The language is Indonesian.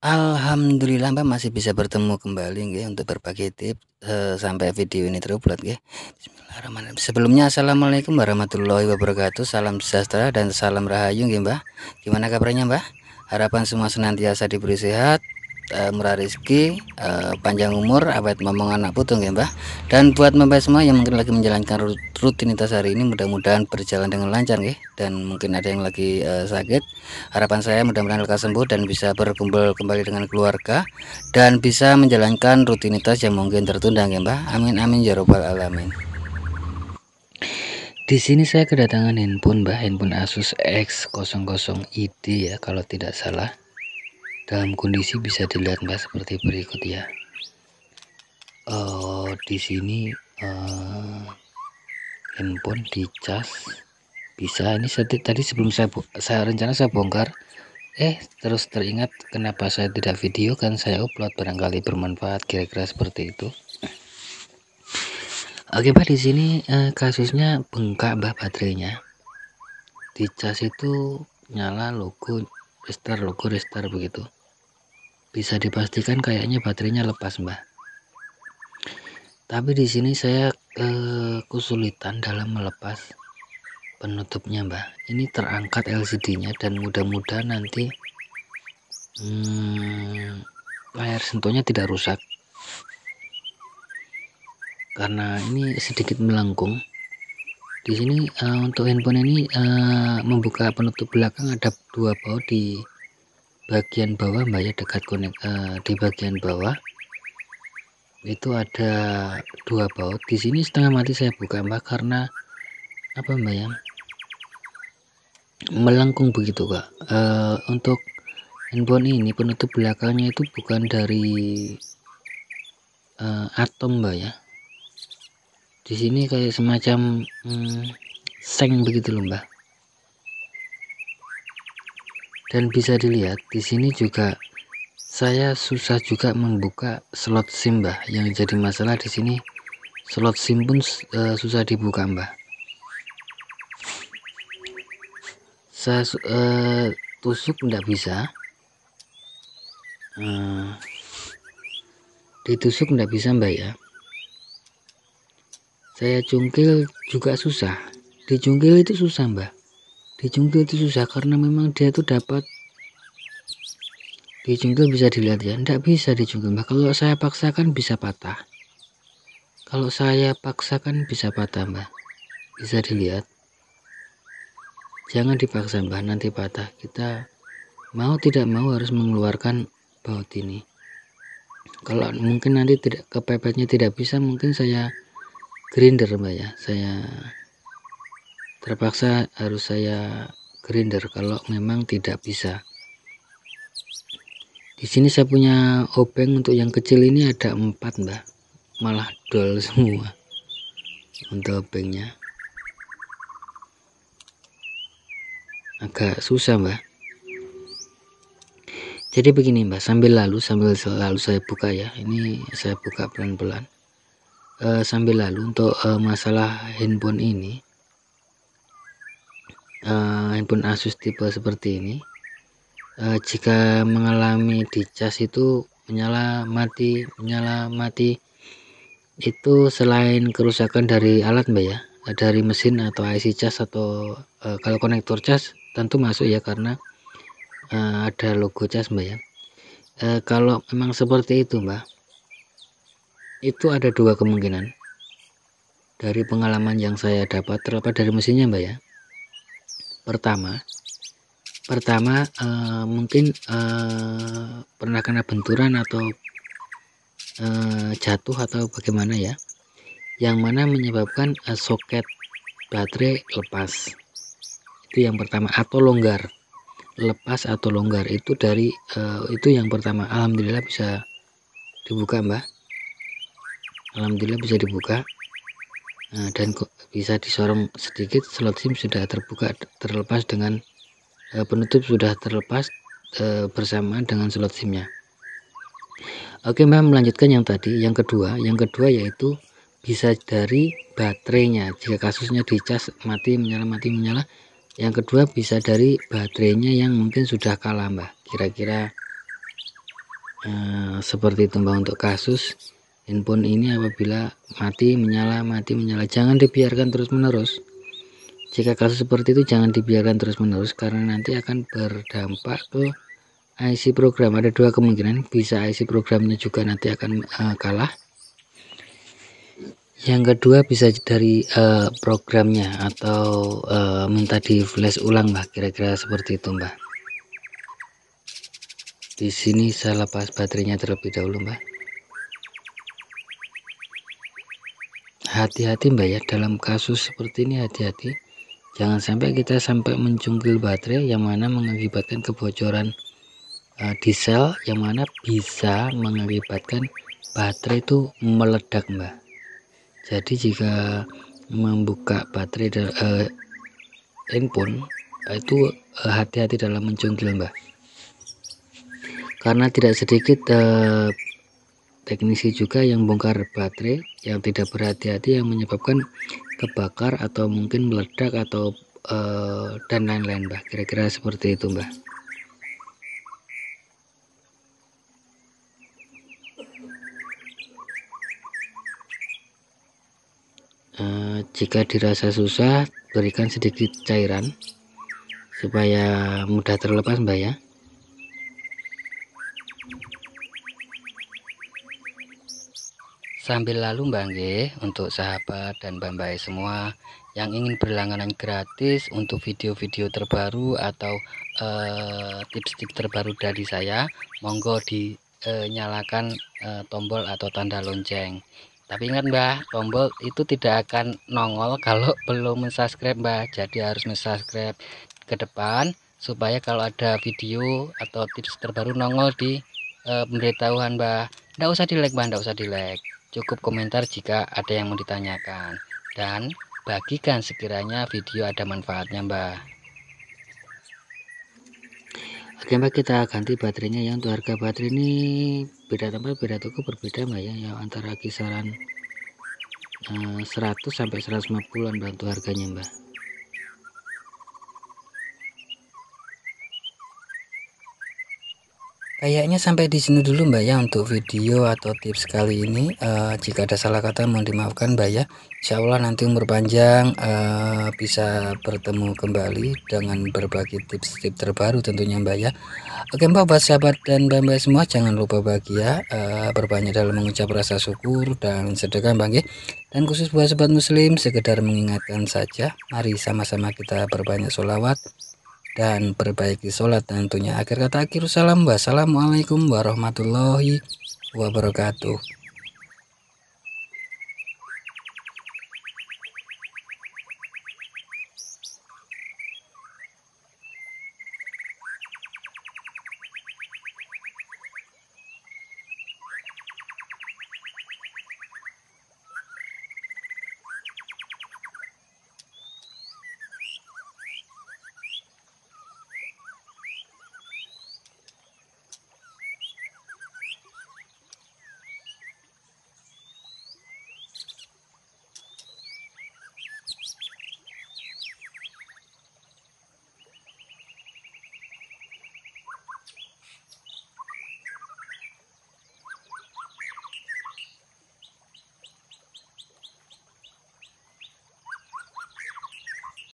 Alhamdulillah Mbak masih bisa bertemu kembali nggih untuk berbagi tips, sampai video ini terupload nggih. Bismillahirrahmanirrahim. Sebelumnya assalamualaikum warahmatullahi wabarakatuh, salam sejahtera dan salam rahayu nggih Mbah. Gimana kabarnya Mbah? Harapan semua senantiasa diberi sehat, murah rezeki, panjang umur, awet momong anak putu nggih Mbah. Dan buat Mbak semua yang mungkin lagi menjalankan rutinitas hari ini mudah-mudahan berjalan dengan lancar nggih, dan mungkin ada yang lagi sakit. Harapan saya mudah-mudahan lekas sembuh dan bisa berkumpul kembali dengan keluarga dan bisa menjalankan rutinitas yang mungkin tertunda ya Mbah. Amin amin ya robbal alamin. Di sini saya kedatangan handphone Mbah, handphone Asus X00ID ya kalau tidak salah. Dalam kondisi bisa dilihat Mbah seperti berikut ya. Di sini handphone dicas bisa. Ini tadi sebelum saya rencana saya bongkar, terus teringat kenapa saya tidak video, kan saya upload, barangkali bermanfaat, kira-kira seperti itu. Oke Mbak, di sini kasusnya bengkak Mbak baterainya. Di cas itu nyala logo restart begitu. Bisa dipastikan kayaknya baterainya lepas Mbak. Tapi di sini saya kesulitan dalam melepas penutupnya Mbak. Ini terangkat LCD-nya dan mudah-mudahan nanti layar sentuhnya tidak rusak. Karena ini sedikit melengkung. Di sini untuk handphone ini membuka penutup belakang ada dua baut di bagian bawah Mbak ya, dekat di bagian bawah itu ada dua baut. Di sini setengah mati saya buka Mbak, karena apa Mbak ya, melengkung begitu Kak. Untuk handphone ini penutup belakangnya itu bukan dari atom Mbak ya. Di sini kayak semacam seng begitu loh Mbak. Dan bisa dilihat di sini juga saya susah juga membuka slot SIM Mbak. Yang jadi masalah di sini slot SIM pun susah dibuka Mbak. Saya tusuk enggak bisa. Ditusuk enggak bisa Mbak ya. Saya cungkil juga susah. Dicungkil itu susah Mbak. Dicungkil itu susah karena memang dia tuh dapat dicungkil, bisa dilihat ya, enggak bisa dicungkil Mbak. Kalau saya paksakan bisa patah. Kalau saya paksakan bisa patah Mbak. Bisa dilihat. Jangan dipaksa Mbak, nanti patah. Kita mau tidak mau harus mengeluarkan baut ini. Kalau mungkin nanti tidak kepepetnya tidak bisa, mungkin saya grinder Mbak ya. Saya terpaksa harus saya grinder kalau memang tidak bisa. Di sini saya punya obeng untuk yang kecil ini ada 4 Mbak, malah dol semua untuk obengnya. Agak susah Mbak. Jadi begini Mbak, sambil lalu saya buka ya. Ini saya buka pelan-pelan. Sambil lalu untuk masalah handphone ini, handphone Asus tipe seperti ini, jika mengalami dicas itu menyala mati, itu selain kerusakan dari alat Mbak ya, dari mesin atau IC cas, atau kalau konektor cas tentu masuk ya, karena ada logo cas Mbak ya. Kalau memang seperti itu Mbak, itu ada dua kemungkinan dari pengalaman yang saya dapat terlepas dari mesinnya Mbak ya. Pertama mungkin pernah kena benturan atau jatuh atau bagaimana ya, yang mana menyebabkan soket baterai lepas. Itu yang pertama, atau longgar, lepas atau longgar. Itu dari itu yang pertama. Alhamdulillah bisa dibuka Mbak, alhamdulillah bisa dibuka. Dan kok bisa disorong sedikit, slot SIM sudah terlepas dengan penutup sudah terlepas bersamaan dengan slot SIM-nya. Oke Mbak, melanjutkan yang tadi. Yang kedua yaitu bisa dari baterainya. Jika kasusnya dicas mati menyala, yang kedua bisa dari baterainya yang mungkin sudah kalah Mbak. Kira-kira Seperti itu Mbak. Untuk kasus handphone ini apabila mati menyala jangan dibiarkan terus menerus. Jika kasus seperti itu jangan dibiarkan terus menerus, karena nanti akan berdampak ke IC program. Ada dua kemungkinan, bisa IC programnya juga nanti akan kalah. Yang kedua bisa dari programnya, atau minta di flash ulang Mbak, kira-kira seperti itu Mbak. Di sini saya lepas baterainya terlebih dahulu Mbak. Hati-hati Mbak ya, dalam kasus seperti ini hati-hati. Jangan sampai kita mencungkil baterai yang mana mengakibatkan kebocoran di sel, yang mana bisa mengakibatkan baterai itu meledak Mbak. Jadi jika membuka baterai handphone itu hati-hati dalam mencungkil Mbak, karena tidak sedikit teknisi juga yang bongkar baterai yang tidak berhati-hati, yang menyebabkan kebakar atau mungkin meledak atau dan lain-lain Mbak, kira-kira seperti itu Mbak. Jika dirasa susah, berikan sedikit cairan supaya mudah terlepas Mbak ya. Sambil lalu Mbak nggih, untuk sahabat dan mbak-mbak semua yang ingin berlangganan gratis untuk video-video terbaru atau tips-tips terbaru dari saya, monggo dinyalakan tombol atau tanda lonceng. Tapi ingat Mbak, tombol itu tidak akan nongol kalau belum subscribe Mbak. Jadi harus subscribe ke depan supaya kalau ada video atau tips terbaru nongol di pemberitahuan Mbak. Nggak usah di like Mbak, nggak usah di like. Cukup komentar jika ada yang mau ditanyakan, dan bagikan sekiranya video ada manfaatnya Mbak. Oke Mbak, kita ganti baterainya ya. Untuk harga baterai ini beda tempat beda toko berbeda Mbak ya, yang antara kisaran 100 sampai 150-an Mbak untuk harganya Mbak. Kayaknya sampai di sini dulu Mbak ya untuk video atau tips kali ini. Jika ada salah kata mohon dimaafkan Mbak ya. Insya Allah nanti umur panjang, bisa bertemu kembali dengan berbagi tips-tips terbaru tentunya Mbak ya. Oke Mbak, buat sahabat dan mbak-mbak semua, jangan lupa bahagia, berbanyak dalam mengucap rasa syukur dan sedekah Mbak ya. Dan khusus buat sobat muslim, sekedar mengingatkan saja, mari sama-sama kita berbanyak sholawat dan perbaiki sholat tentunya. Akhir kata, akhir salam, wassalamualaikum warahmatullahi wabarakatuh.